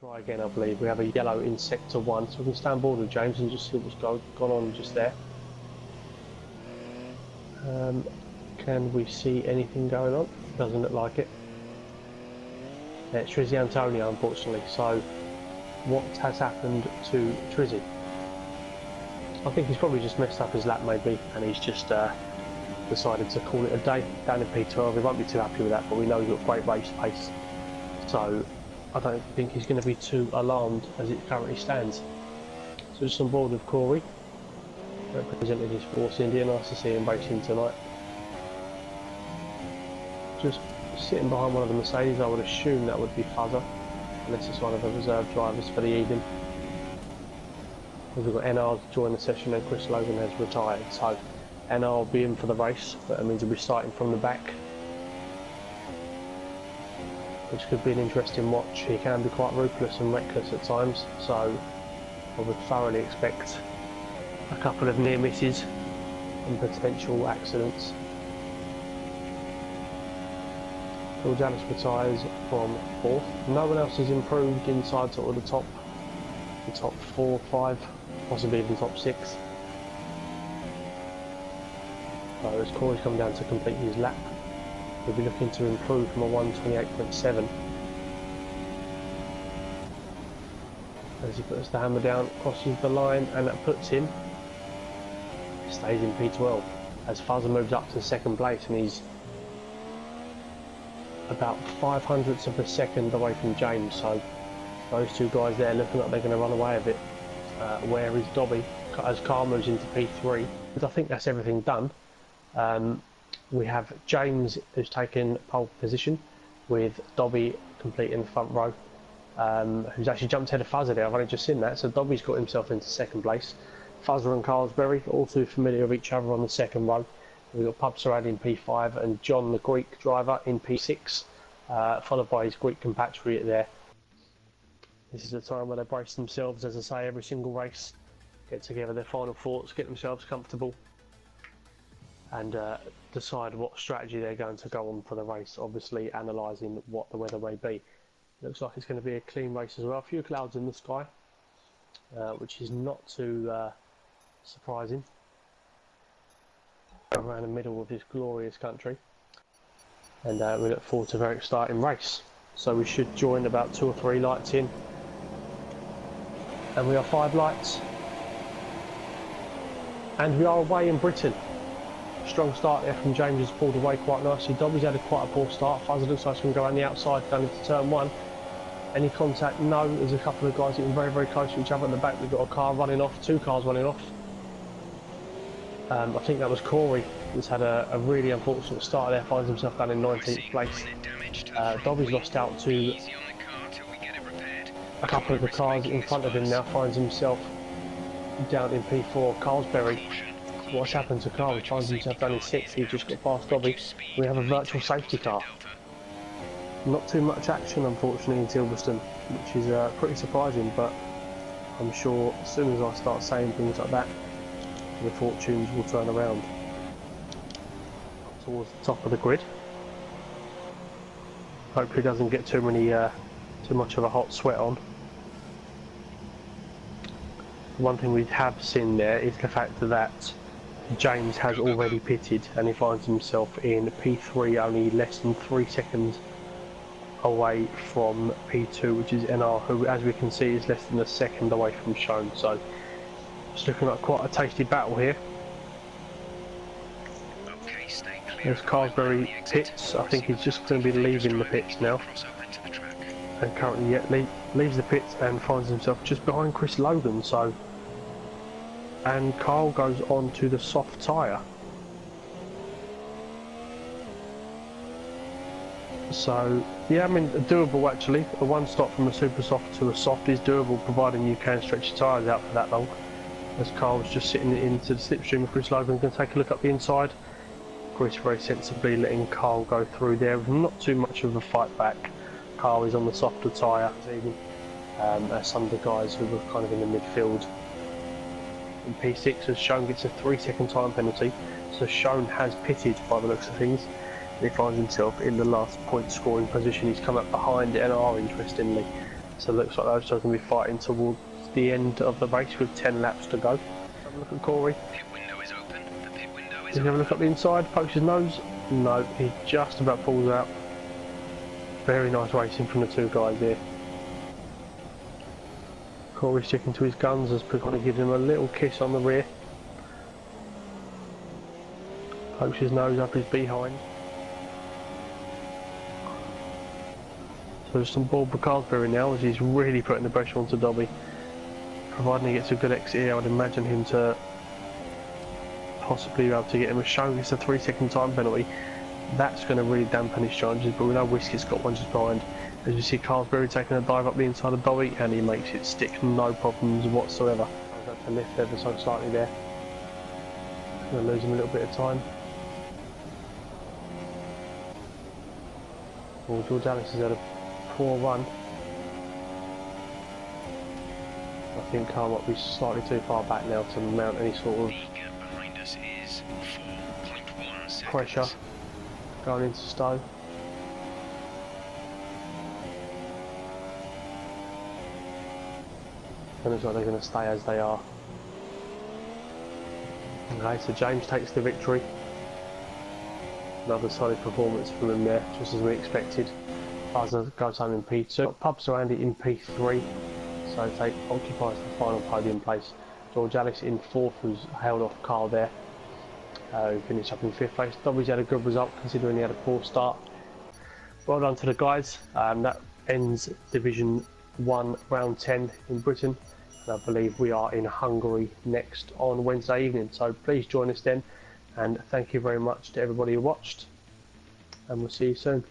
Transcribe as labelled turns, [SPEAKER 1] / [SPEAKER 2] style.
[SPEAKER 1] Try again, I believe. We have a yellow in sector 1, so we can stand board with James and just see what's gone on just there. Can we see anything going on? Doesn't look like it. Yeah, it's Trizzy Antonio, unfortunately. So, what has happened to Trizzy? I think he's probably just messed up his lap, maybe, and he's just decided to call it a day down in P12. He won't be too happy with that, but we know he's got great race pace. So, I don't think he's going to be too alarmed as it currently stands. So just on board with Corey, representing his Force India. Nice to see him racing tonight. Just sitting behind one of the Mercedes, I would assume that would be Fuzzer, unless it's one of the reserve drivers for the evening. We've got NR to join the session and Chris Logan has retired, so NR will be in for the race, but it means he'll be starting from the back, which could be an interesting watch. He can be quite ruthless and reckless at times, so I would thoroughly expect a couple of near misses and potential accidents. George Alice retires from 4th. No one else has improved inside sort of the top 4, 5, possibly even top 6. So as Corey's come down to complete his lap, we'll be looking to improve from a 1:28.7. As he puts the hammer down, crosses the line, and that puts him, stays in P12. As Fuzzer moves up to 2nd place, and he's about 0.05 of a second away from James. So those two guys there looking like they're going to run away with it. Where is Dobby as Carl moves into P3? But I think that's everything done. We have James who's taken pole position, with Dobby completing the front row, who's actually jumped ahead of Fuzzer there. I've only just seen that, so Dobby's got himself into 2nd place. Fuzzer and Caarlsberi, all too familiar with each other on the 2nd row. We've got Pub Sarad in P5 and John the Greek driver in P6, followed by his Greek compatriot there. This is a time where they brace themselves, as I say, every single race, get together their final thoughts, get themselves comfortable, and decide what strategy they're going to go on for the race, obviously analysing what the weather may be. Looks like it's going to be a clean race as well. A few clouds in the sky, which is not too surprising around the middle of this glorious country. And we look forward to a very exciting race. So we should join about 2 or 3 lights in. And we are 5 lights. And we are away in Britain. Strong start there from James, has pulled away quite nicely. Dobby's had quite a poor start. Fuzzer looks like he's going to go around the outside down into turn 1. Any contact? No. There's a couple of guys getting very, very close to each other at the back. We've got a car running off, 2 cars running off. I think that was Corey, who's had a really unfortunate start there, finds himself down in 19th place. Dobby's lost out to a couple of the cars in front of him now, finds himself down in P4. Caarlsberi, what's happened to Carl? He finds himself down in 6th, he's just got past Dobby. We have a virtual safety car. Not too much action, unfortunately, in Silverstone, which is pretty surprising, but I'm sure as soon as I start saying things like that, the fortunes will turn around. Up towards the top of the grid. Hopefully doesn't get too much of a hot sweat on. One thing we have seen there is the fact that James has already pitted and he finds himself in P3, only less than 3 seconds away from P2, which is NR, who as we can see is less than a second away from shown. So it's looking like quite a tasty battle here. There's Caarlsberi pits. I think he's just going to be leaving the pits now, and currently leaves the pits and finds himself just behind Chris Logan. So, and Carl goes on to the soft tyre. So yeah, I mean, doable actually. A 1 stop from a super soft to a soft is doable, providing you can stretch your tyres out for that long. As Carl's just sitting into the slipstream of Chris Logan, going to take a look up the inside. Chris very sensibly letting Carl go through there with not too much of a fight back. Carl is on the softer tyre this evening, as some of the guys who were kind of in the midfield. In P6, as Shown gets a 3-second time penalty, so Shown has pitted by the looks of things. He finds himself in the last point scoring position. He's come up behind NR, interestingly. So it looks like those two are going to be fighting towards the end of the race with 10 laps to go. Have a look at Corey.
[SPEAKER 2] Pit window is open. The pit window is
[SPEAKER 1] Did you have a look at the inside? Pokes his nose? No, he just about pulls out. Very nice racing from the two guys here. Corey sticking to his guns as Piconi gives him a little kiss on the rear. Pokes his nose up his behind. So there's some ball for Caarlsberi now as he's really putting the pressure onto Dobby. Providing he gets a good exit here, I would imagine him to possibly be able to get him a show. It's a 3-second time penalty. That's going to really dampen his chances, but we know Whiskey's got one just behind. As you see Caarlsberi taking a dive up the inside of Dobby, and he makes it stick, no problems whatsoever. That's a lift ever so slightly there. Going to lose him a little bit of time. Well, George Alex has had a poor run. I think Carl might be slightly too far back now to mount any sort of
[SPEAKER 2] behind us is 4.1 seconds.
[SPEAKER 1] pressure going into Stowe. It looks like they're going to stay as they are. Okay, so James takes the victory. Another solid performance from him there, just as we expected. Buzzer goes home in P2. Pubs around it in P3, so they occupies the final podium place. George Alex in 4th, who's held off Carl there. Who finished up in 5th place. Dobby's had a good result considering he had a poor start. Well done to the guys. That ends Division 1 round 10 in Britain. And I believe we are in Hungary next on Wednesday evening. So please join us then. And thank you very much to everybody who watched. And we'll see you soon.